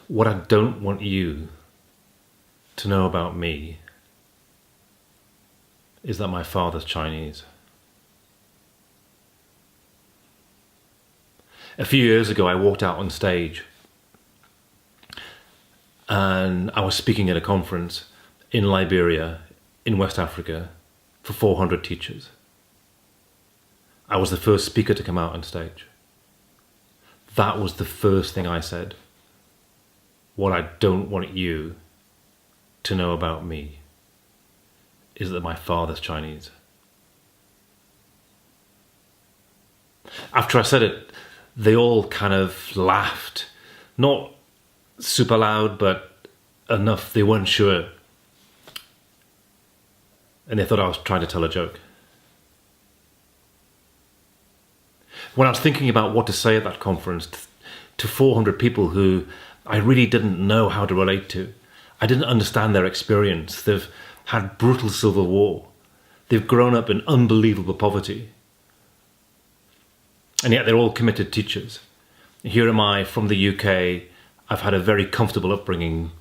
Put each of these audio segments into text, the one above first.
What I don't want you to know about me is that my father's Chinese. A few years ago, I walked out on stage and I was speaking at a conference in Liberia, in West Africa, for 400 teachers. I was the first speaker to come out on stage. That was the first thing I said. What I don't want you to know about me is that my father's Chinese. After I said it, they all kind of laughed. Not super loud, but enough they weren't sure. And they thought I was trying to tell a joke. When I was thinking about what to say at that conference to 400 people who I really didn't know how to relate to, I didn't understand their experience. They've had brutal civil war. They've grown up in unbelievable poverty. And yet they're all committed teachers. Here am I from the UK. I've had a very comfortable upbringing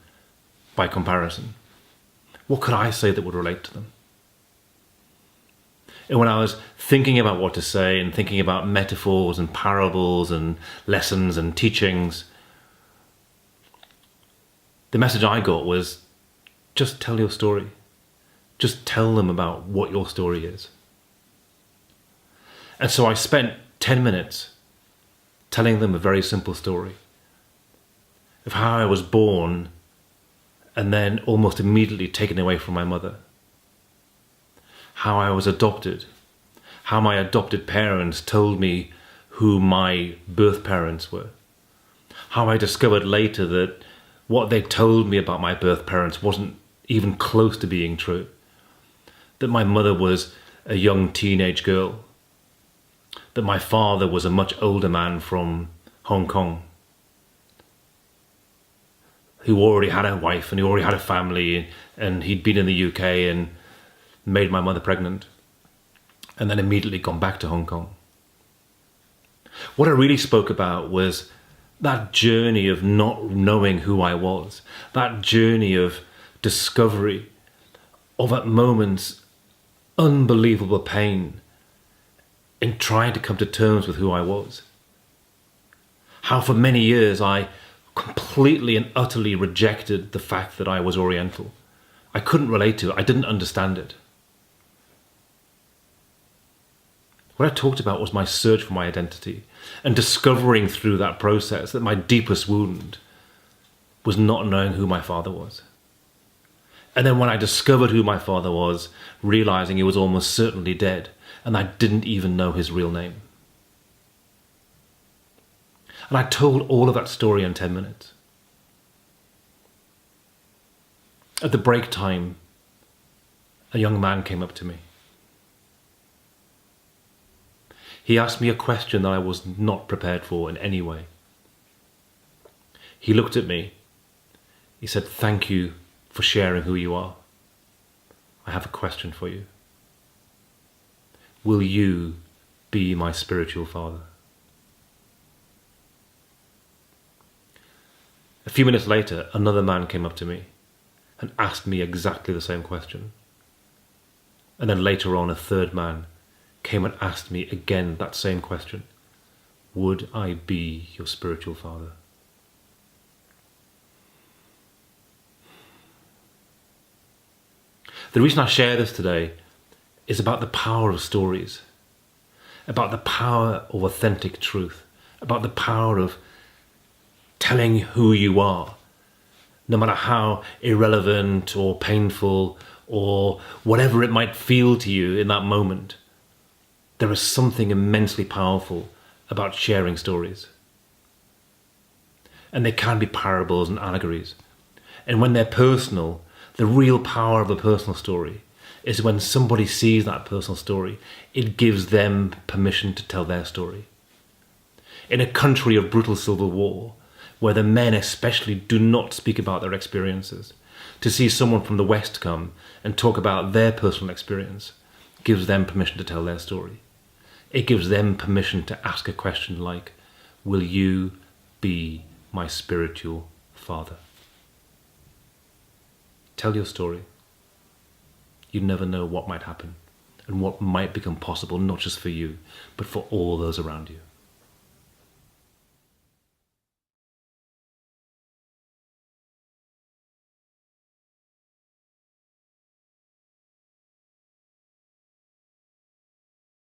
by comparison. What could I say that would relate to them? And when I was thinking about what to say and thinking about metaphors and parables and lessons and teachings, the message I got was, just tell your story. Just tell them about what your story is. And so I spent 10 minutes telling them a very simple story of how I was born and then almost immediately taken away from my mother. How I was adopted. How my adopted parents told me who my birth parents were. How I discovered later that what they told me about my birth parents wasn't even close to being true. That my mother was a young teenage girl. That my father was a much older man from Hong Kong, who already had a wife and who already had a family, and he'd been in the UK and made my mother pregnant, and then immediately gone back to Hong Kong. What I really spoke about was that journey of not knowing who I was, that journey of discovery, of at moments unbelievable pain in trying to come to terms with who I was. How for many years I completely and utterly rejected the fact that I was Oriental. I couldn't relate to it. I didn't understand it. What I talked about was my search for my identity and discovering through that process that my deepest wound was not knowing who my father was. And then when I discovered who my father was, realizing he was almost certainly dead, and I didn't even know his real name. And I told all of that story in 10 minutes. At the break time, a young man came up to me. He asked me a question that I was not prepared for in any way. He looked at me. He said, "Thank you for sharing who you are. I have a question for you. Will you be my spiritual father?" A few minutes later, another man came up to me and asked me exactly the same question. And then later on, a third man came and asked me again that same question. Would I be your spiritual father? The reason I share this today is about the power of stories, about the power of authentic truth, about the power of telling who you are, no matter how irrelevant or painful or whatever it might feel to you in that moment. There is something immensely powerful about sharing stories. And they can be parables and allegories. And when they're personal, the real power of a personal story is when somebody sees that personal story, it gives them permission to tell their story. In a country of brutal civil war, where the men especially do not speak about their experiences, to see someone from the West come and talk about their personal experience gives them permission to tell their story. It gives them permission to ask a question like, will you be my spiritual Father. Tell your story. You never know what might happen and what might become possible, not just for you, but for all those around you.